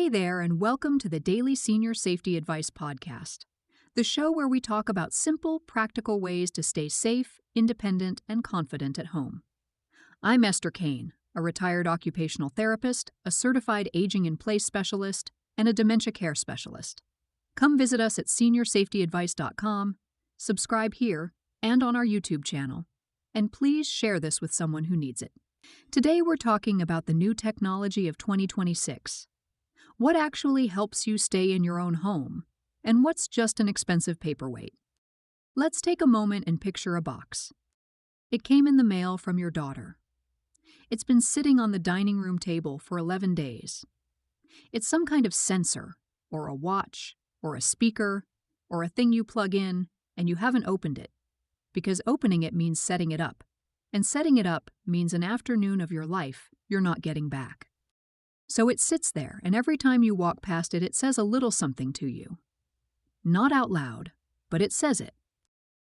Hey there, and welcome to the Daily Senior Safety Advice Podcast, the show where we talk about simple, practical ways to stay safe, independent, and confident at home. I'm Esther Kane, a retired occupational therapist, a certified aging-in-place specialist, and a dementia care specialist. Come visit us at seniorsafetyadvice.com, subscribe here and on our YouTube channel, and please share this with someone who needs it. Today we're talking about the new technology of 2026. What actually helps you stay in your own home, and what's just an expensive paperweight? Let's take a moment and picture a box. It came in the mail from your daughter. It's been sitting on the dining room table for 11 days. It's some kind of sensor, or a watch, or a speaker, or a thing you plug in, and you haven't opened it, because opening it means setting it up, and setting it up means an afternoon of your life you're not getting back. So it sits there, and every time you walk past it, it says a little something to you. Not out loud, but it says it.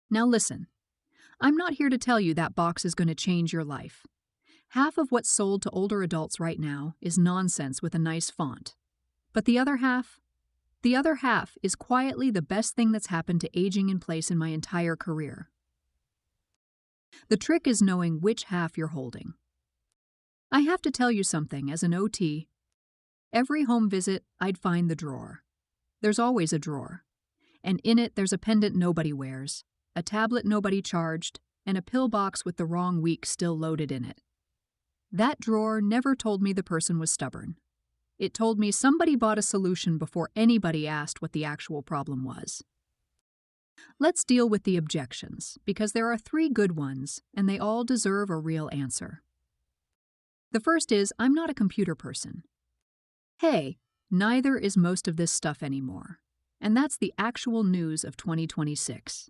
Now listen, I'm not here to tell you that box is going to change your life. Half of what's sold to older adults right now is nonsense with a nice font. But the other half is quietly the best thing that's happened to aging in place in my entire career. The trick is knowing which half you're holding. I have to tell you something, as an OT, every home visit I'd find the drawer. There's always a drawer, and in it there's a pendant nobody wears, a tablet nobody charged, and a pill box with the wrong week still loaded in it. That drawer never told me the person was stubborn. It told me somebody bought a solution before anybody asked what the actual problem was. Let's deal with the objections, because there are 3 good ones, and they all deserve a real answer. The first is, I'm not a computer person. Hey, neither is most of this stuff anymore. And that's the actual news of 2026.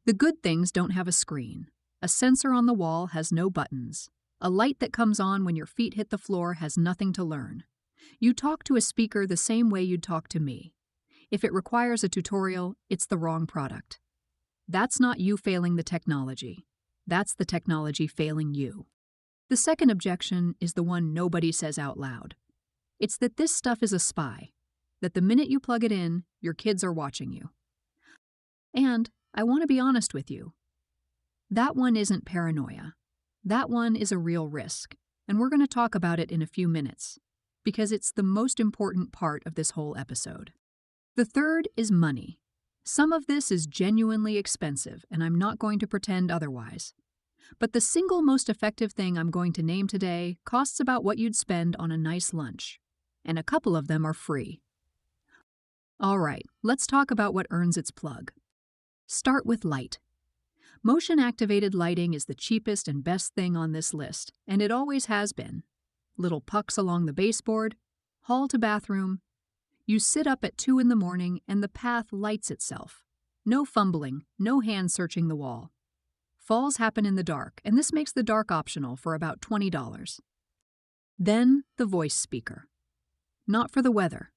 The good things don't have a screen. A sensor on the wall has no buttons. A light that comes on when your feet hit the floor has nothing to learn. You talk to a speaker the same way you'd talk to me. If it requires a tutorial, it's the wrong product. That's not you failing the technology. That's the technology failing you. The second objection is the one nobody says out loud. It's that this stuff is a spy, that the minute you plug it in, your kids are watching you. And I want to be honest with you. That one isn't paranoia. That one is a real risk, and we're going to talk about it in a few minutes, because it's the most important part of this whole episode. The third is money. Some of this is genuinely expensive, and I'm not going to pretend otherwise. But the single most effective thing I'm going to name today costs about what you'd spend on a nice lunch, and a couple of them are free. All right, let's talk about what earns its plug. Start with light. Motion-activated lighting is the cheapest and best thing on this list, and it always has been. Little pucks along the baseboard, hall to bathroom. You sit up at 2 in the morning and the path lights itself. No fumbling, no hand searching the wall. Falls happen in the dark, and this makes the dark optional for about $20. Then the voice speaker. Not for the weather.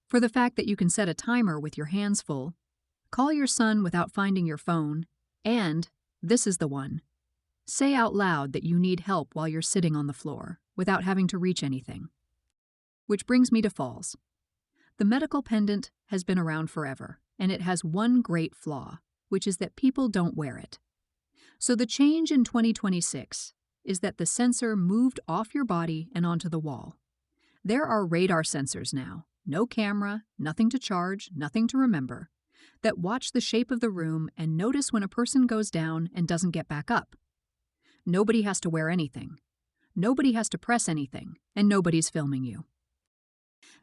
For the fact that you can set a timer with your hands full, call your son without finding your phone, and, this is the one, say out loud that you need help while you're sitting on the floor, without having to reach anything. Which brings me to falls. The medical pendant has been around forever, and it has one great flaw, which is that people don't wear it. So the change in 2026 is that the sensor moved off your body and onto the wall. There are radar sensors now, no camera, nothing to charge, nothing to remember, that watch the shape of the room and notice when a person goes down and doesn't get back up. Nobody has to wear anything. Nobody has to press anything, and nobody's filming you.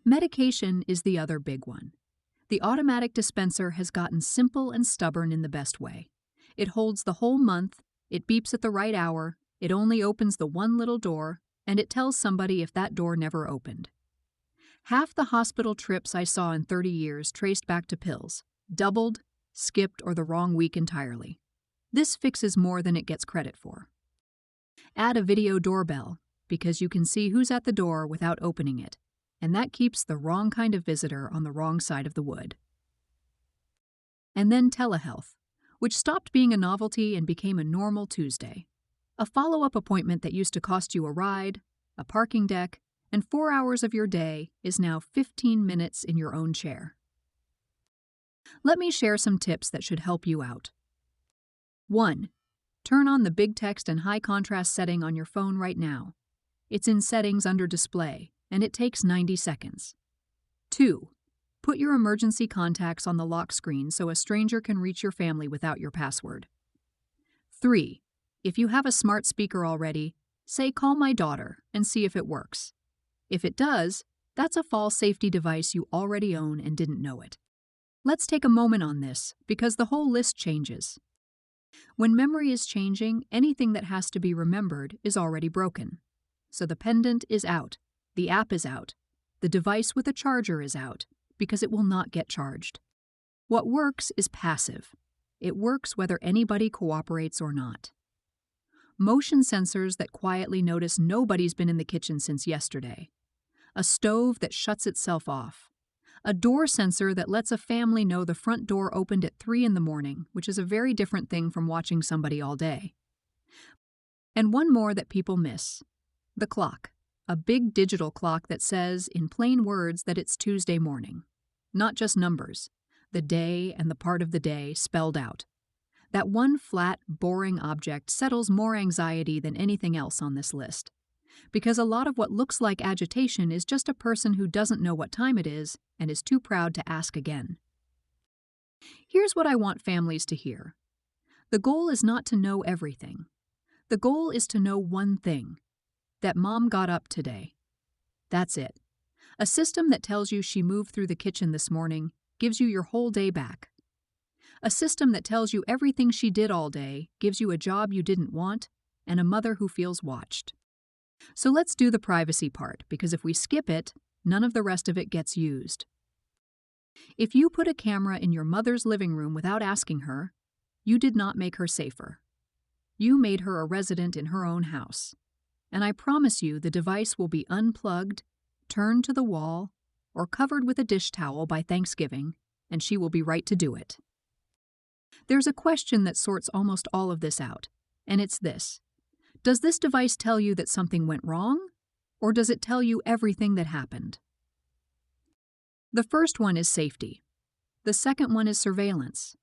Medication is the other big one. The automatic dispenser has gotten simple and stubborn in the best way. It holds the whole month, it beeps at the right hour, it only opens the one little door, and it tells somebody if that door never opened. Half the hospital trips I saw in 30 years traced back to pills, doubled, skipped, or the wrong week entirely. This fixes more than it gets credit for. Add a video doorbell, because you can see who's at the door without opening it, and that keeps the wrong kind of visitor on the wrong side of the wood. And then telehealth, which stopped being a novelty and became a normal Tuesday. A follow-up appointment that used to cost you a ride, a parking deck, and 4 hours of your day is now 15 minutes in your own chair. Let me share some tips that should help you out. 1. Turn on the big text and high contrast setting on your phone right now. It's in Settings under Display, and it takes 90 seconds. 2. Put your emergency contacts on the lock screen so a stranger can reach your family without your password. 3. If you have a smart speaker already, say "Call my daughter" and see if it works. If it does, that's a fall safety device you already own and didn't know it. Let's take a moment on this because the whole list changes. When memory is changing, anything that has to be remembered is already broken. So the pendant is out, the app is out, the device with a charger is out, because it will not get charged. What works is passive. It works whether anybody cooperates or not. Motion sensors that quietly notice nobody's been in the kitchen since yesterday. A stove that shuts itself off. A door sensor that lets a family know the front door opened at 3 in the morning, which is a very different thing from watching somebody all day. And one more that people miss. The clock. A big digital clock that says, in plain words, that it's Tuesday morning. Not just numbers. The day and the part of the day spelled out. That one flat, boring object settles more anxiety than anything else on this list. Because a lot of what looks like agitation is just a person who doesn't know what time it is and is too proud to ask again. Here's what I want families to hear. The goal is not to know everything. The goal is to know one thing. That mom got up today. That's it. A system that tells you she moved through the kitchen this morning gives you your whole day back. A system that tells you everything she did all day gives you a job you didn't want and a mother who feels watched. So let's do the privacy part, because if we skip it, none of the rest of it gets used. If you put a camera in your mother's living room without asking her, you did not make her safer. You made her a resident in her own house. And I promise you the device will be unplugged, turned to the wall, or covered with a dish towel by Thanksgiving, and she will be right to do it. There's a question that sorts almost all of this out, and it's this. Does this device tell you that something went wrong, or does it tell you everything that happened? The first one is safety. The second one is surveillance.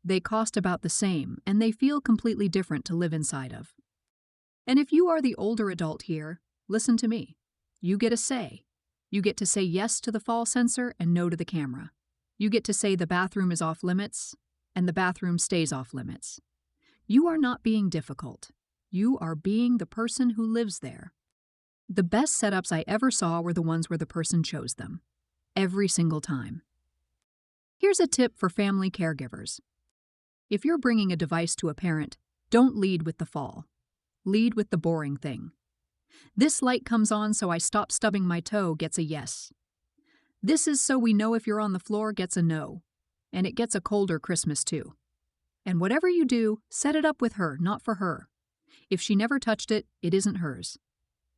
They cost about the same, and they feel completely different to live inside of. And if you are the older adult here, listen to me. You get a say. You get to say yes to the fall sensor and no to the camera. You get to say the bathroom is off limits, and the bathroom stays off limits. You are not being difficult. You are being the person who lives there. The best setups I ever saw were the ones where the person chose them. Every single time. Here's a tip for family caregivers. If you're bringing a device to a parent, don't lead with the fall. Lead with the boring thing. This light comes on so I stop stubbing my toe gets a yes. This is so we know if you're on the floor gets a no. And it gets a colder Christmas too. And whatever you do, set it up with her, not for her. If she never touched it, it isn't hers.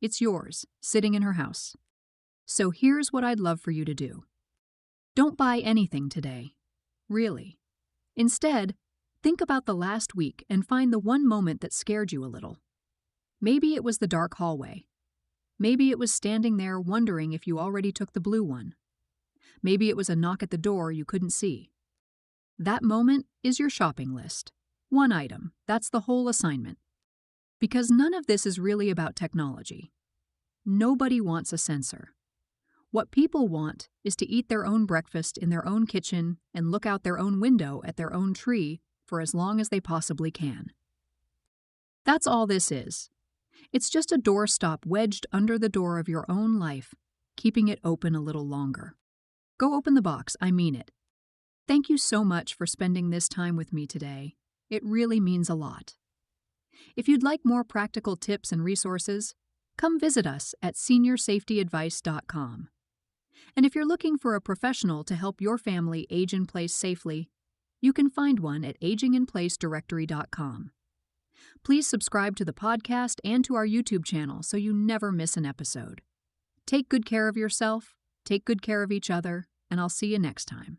It's yours, sitting in her house. So here's what I'd love for you to do. Don't buy anything today. Really. Instead, think about the last week and find the one moment that scared you a little. Maybe it was the dark hallway. Maybe it was standing there wondering if you already took the blue one. Maybe it was a knock at the door you couldn't see. That moment is your shopping list. One item, that's the whole assignment. Because none of this is really about technology. Nobody wants a sensor. What people want is to eat their own breakfast in their own kitchen and look out their own window at their own tree for as long as they possibly can. That's all this is. It's just a doorstop wedged under the door of your own life, keeping it open a little longer. Go open the box, I mean it. Thank you so much for spending this time with me today. It really means a lot. If you'd like more practical tips and resources, come visit us at seniorsafetyadvice.com. And if you're looking for a professional to help your family age in place safely, you can find one at aginginplacedirectory.com. Please subscribe to the podcast and to our YouTube channel so you never miss an episode. Take good care of yourself, take good care of each other, and I'll see you next time.